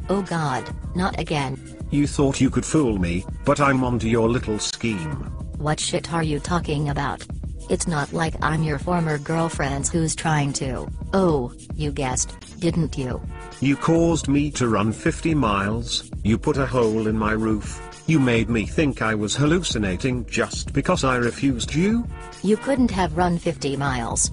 Oh God, not again. You thought you could fool me, but I'm onto your little scheme. What shit are you talking about? It's not like I'm your former girlfriend who's trying to. Oh, you guessed, didn't you? You caused me to run 50 miles, you put a hole in my roof, you made me think I was hallucinating just because I refused you? You couldn't have run 50 miles.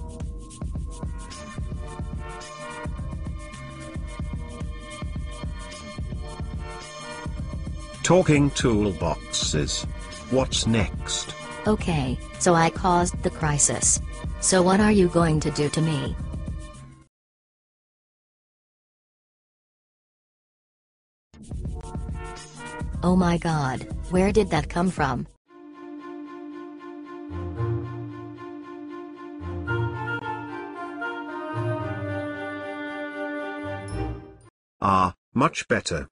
Talking toolboxes. What's next? Okay, so I caused the crisis. So what are you going to do to me? Oh my God, where did that come from? Ah, much better.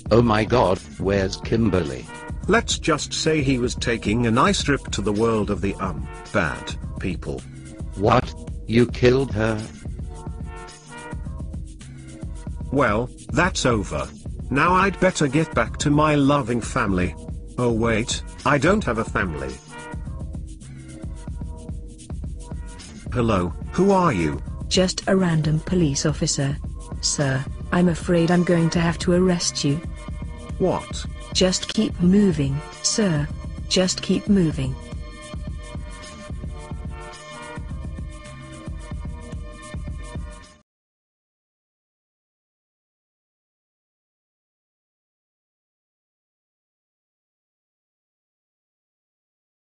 Oh my God, where's Kimberly? Let's just say he was taking a nice trip to the world of the bad people. What? You killed her? Well, that's over. Now I'd better get back to my loving family. Oh wait, I don't have a family. Hello, who are you? Just a random police officer. Sir, I'm afraid I'm going to have to arrest you. What? Just keep moving, sir. Just keep moving.